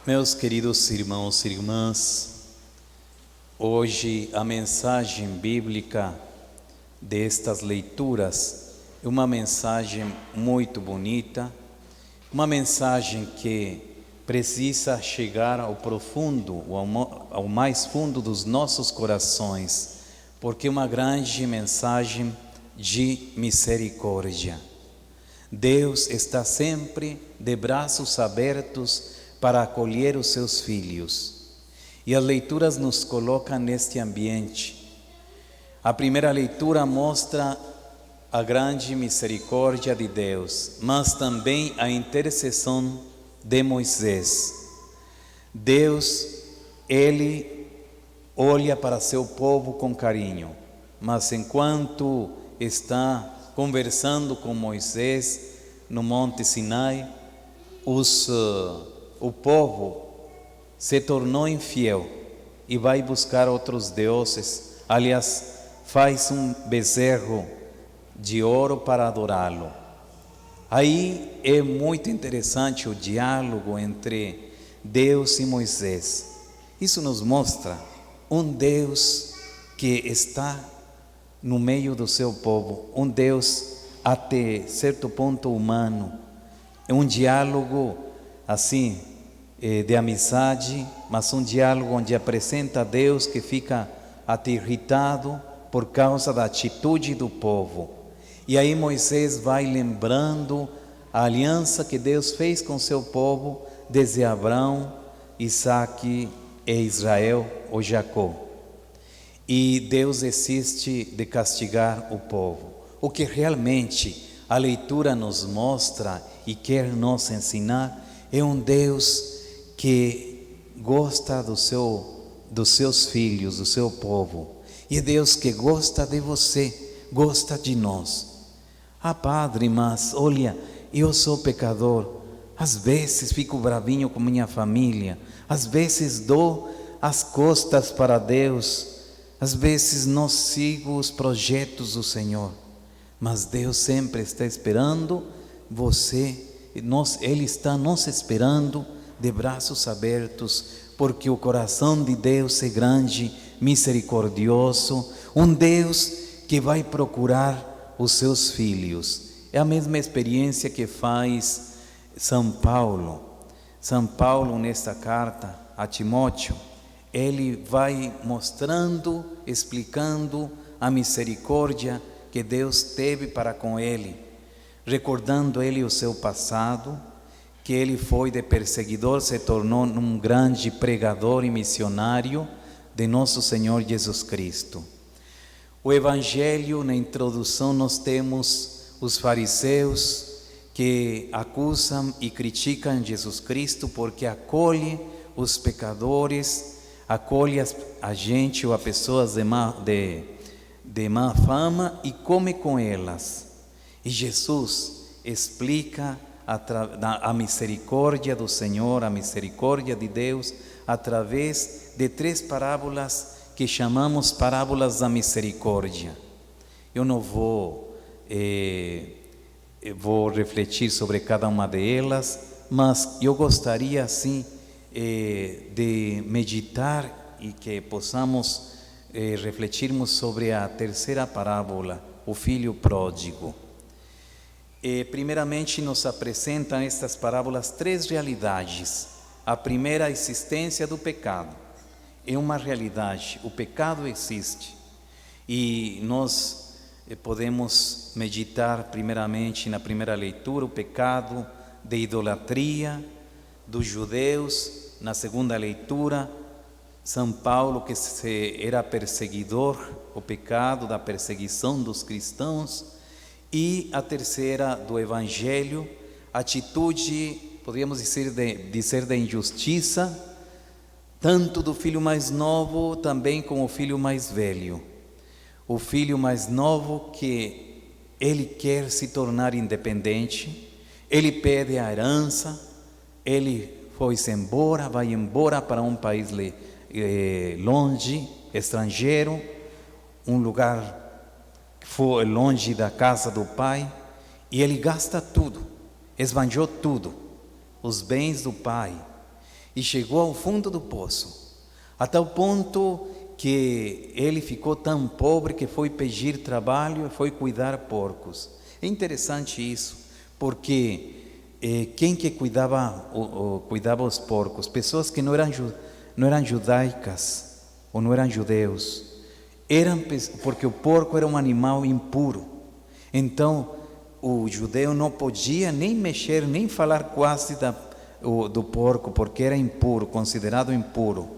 Meus queridos irmãos e irmãs, hoje a mensagem bíblica destas leituras é uma mensagem muito bonita, uma mensagem que precisa chegar ao profundo, ao mais fundo dos nossos corações, porque é uma grande mensagem de misericórdia. Deus está sempre de braços abertos para acolher os seus filhos. E as leituras nos colocam neste ambiente. A primeira leitura mostra a grande misericórdia de Deus, mas também a intercessão de Moisés. Deus, Ele olha para seu povo com carinho, mas enquanto está conversando com Moisés no Monte Sinai, o povo se tornou infiel e vai buscar outros deuses. Aliás, faz um bezerro de ouro para adorá-lo. Aí é muito interessante o diálogo entre Deus e Moisés. Isso nos mostra um Deus que está no meio do seu povo, um Deus até certo ponto humano. É um diálogo assim, de amizade, mas um diálogo onde apresenta a Deus que fica até irritado por causa da atitude do povo. E aí Moisés vai lembrando a aliança que Deus fez com seu povo desde Abraão, Isaque e Israel, ou Jacó. E Deus desiste de castigar o povo. O que realmente a leitura nos mostra e quer nos ensinar é um Deus que gosta dos seus filhos, do seu povo. E é Deus que gosta de você, gosta de nós. Ah, padre, mas olha, eu sou pecador. Às vezes fico bravinho com minha família. Às vezes dou as costas para Deus. Às vezes não sigo os projetos do Senhor. Mas Deus sempre está esperando você. Ele está nos esperando de braços abertos, porque o coração de Deus é grande, misericordioso, um Deus que vai procurar os seus filhos. É a mesma experiência que faz São Paulo. São Paulo, nesta carta a Timóteo, ele vai mostrando, explicando a misericórdia que Deus teve para com ele, recordando ele o seu passado, que ele foi de perseguidor, se tornou um grande pregador e missionário de nosso Senhor Jesus Cristo. O Evangelho, na introdução, nós temos os fariseus que acusam e criticam Jesus Cristo porque acolhe os pecadores, acolhe a gente ou a pessoas de má fama e come com elas. E Jesus explica a misericórdia do Senhor, a misericórdia de Deus, através de 3 parábolas que chamamos parábolas da misericórdia. Eu não vou refletir sobre cada uma delas, mas eu gostaria assim de meditar e que possamos refletirmos sobre a terceira parábola, o filho pródigo. Primeiramente nos apresentam estas parábolas 3 realidades. A primeira, a existência do pecado. É uma realidade, o pecado existe. E nós podemos meditar primeiramente na primeira leitura, o pecado de idolatria dos judeus. Na segunda leitura, São Paulo, que era perseguidor, o pecado da perseguição dos cristãos. E a terceira do Evangelho, atitude, podríamos dizer da injustiça, tanto do filho mais novo, também como o filho mais velho. O filho mais novo que ele quer se tornar independente, ele pede a herança, ele vai embora para um país longe, estrangeiro, um lugar foi longe da casa do pai, e ele gasta tudo, esbanjou tudo, os bens do pai, e chegou ao fundo do poço, a tal ponto que ele ficou tão pobre que foi pedir trabalho e foi cuidar porcos. É interessante isso, porque quem que cuidava os porcos? Pessoas que não eram judaicas ou não eram judeus. Porque o porco era um animal impuro. Então, o judeu não podia nem mexer, nem falar quase do porco, porque era impuro, considerado impuro.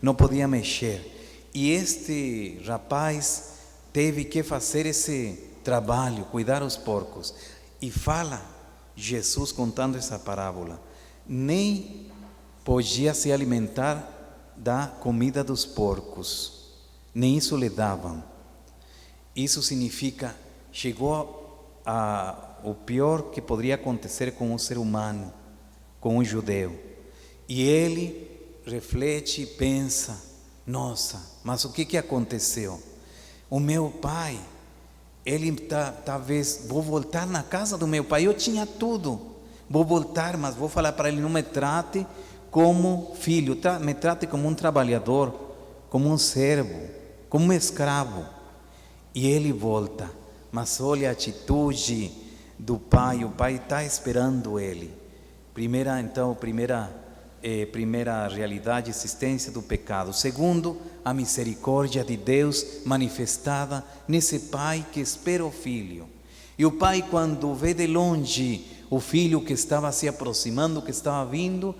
Não podia mexer. E este rapaz teve que fazer esse trabalho, cuidar os porcos. E fala Jesus contando essa parábola, nem podia se alimentar da comida dos porcos, nem isso lhe davam. Isso significa, chegou o pior que poderia acontecer com um ser humano, com um judeu. E ele reflete e pensa, nossa, mas o que aconteceu? O meu pai, ele talvez, vou voltar na casa do meu pai, eu tinha tudo, vou voltar, mas vou falar para ele, não me trate como filho, me trate como um trabalhador, como um servo, como um escravo. E ele volta, mas olha a atitude do pai, o pai está esperando ele. Primeira realidade, existência do pecado. Segundo, a misericórdia de Deus manifestada nesse pai que espera o filho. E o pai, quando vê de longe o filho que estava se aproximando, que estava vindo,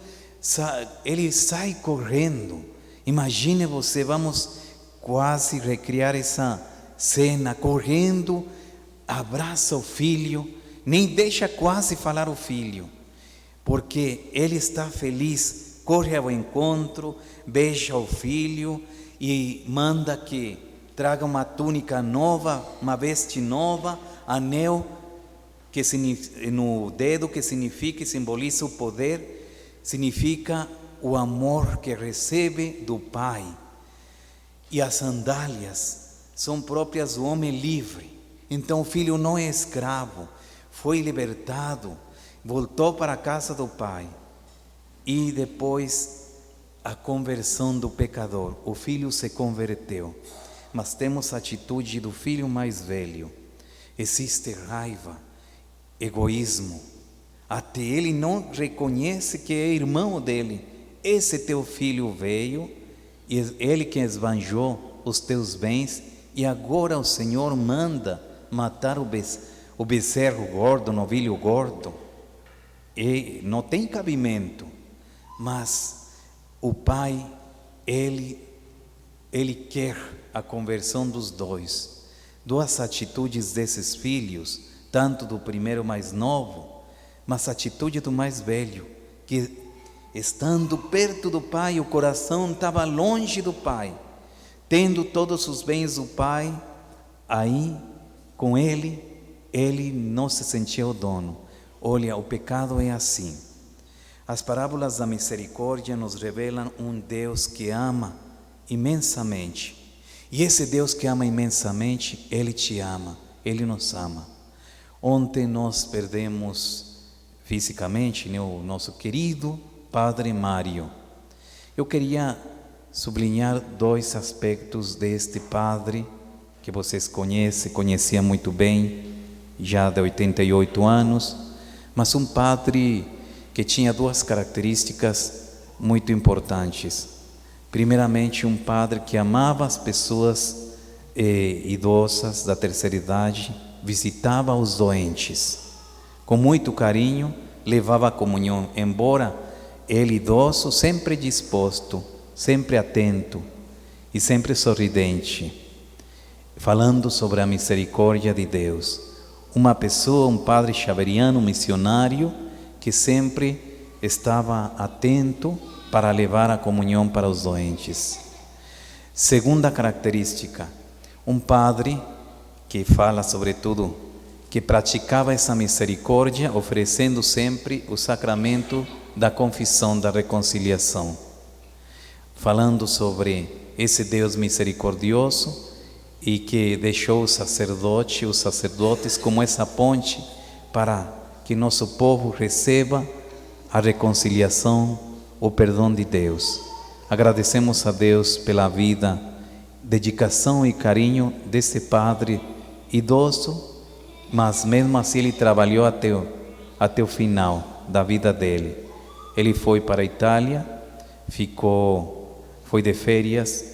ele sai correndo. Imagine você, vamos quase recriar essa cena, correndo, abraça o filho, nem deixa quase falar o filho, porque ele está feliz, corre ao encontro, beija o filho e manda que traga uma túnica nova, uma veste nova, anel no dedo, que significa e simboliza o poder, significa o amor que recebe do Pai. E as sandálias são próprias do homem livre. Então o filho não é escravo, foi libertado, voltou para a casa do pai. E depois a conversão do pecador, o filho se converteu. Mas temos a atitude do filho mais velho. Existe raiva, egoísmo. Até ele não reconhece que é irmão dele. Esse teu filho veio, e ele que esbanjou os teus bens, e agora o Senhor manda matar o bezerro gordo, o novilho gordo. E não tem cabimento, mas o pai, ele quer a conversão dos dois. Duas atitudes desses filhos, tanto do primeiro mais novo, mas a atitude do mais velho, que estando perto do pai, o coração estava longe do pai, tendo todos os bens do pai, aí com ele não se sentia o dono. Olha, o pecado é assim. As parábolas da misericórdia nos revelam um Deus que ama imensamente. E esse Deus que ama imensamente, Ele te ama, Ele nos ama. Ontem nós perdemos fisicamente o nosso querido Padre Mário. Eu queria sublinhar dois aspectos deste padre que vocês conheciam muito bem, já de 88 anos, mas um padre que tinha duas características muito importantes. Primeiramente, um padre que amava as pessoas idosas da terceira idade, visitava os doentes, com muito carinho, levava a comunhão, embora ele idoso, sempre disposto, sempre atento e sempre sorridente, falando sobre a misericórdia de Deus. Uma pessoa, um padre xaveriano, um missionário, que sempre estava atento para levar a comunhão para os doentes. Segunda característica, um padre que fala sobretudo, que praticava essa misericórdia, oferecendo sempre o sacramento da confissão, da reconciliação, falando sobre esse Deus misericordioso e que deixou os sacerdotes como essa ponte para que nosso povo receba a reconciliação o perdão de Deus. Agradecemos a Deus pela vida, dedicação e carinho desse padre idoso, mas mesmo assim ele trabalhou até o final da vida dele. Ele foi para a Itália, foi de férias,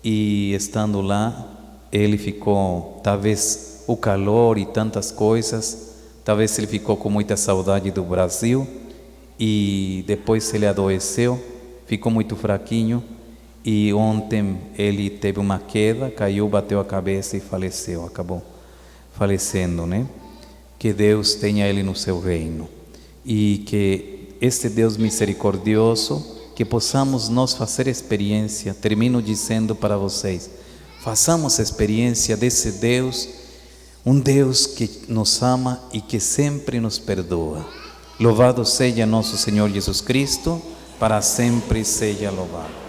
e estando lá, ele ficou, talvez o calor e tantas coisas, talvez ele ficou com muita saudade do Brasil, e depois ele adoeceu, ficou muito fraquinho, e ontem ele teve uma queda, caiu, bateu a cabeça e faleceu, acabou falecendo, né? Que Deus tenha ele no seu reino, e que este Deus misericordioso, que possamos nós fazer experiência. Termino dizendo para vocês, façamos experiência desse Deus, um Deus que nos ama e que sempre nos perdoa. Louvado seja nosso Senhor Jesus Cristo, para sempre seja louvado.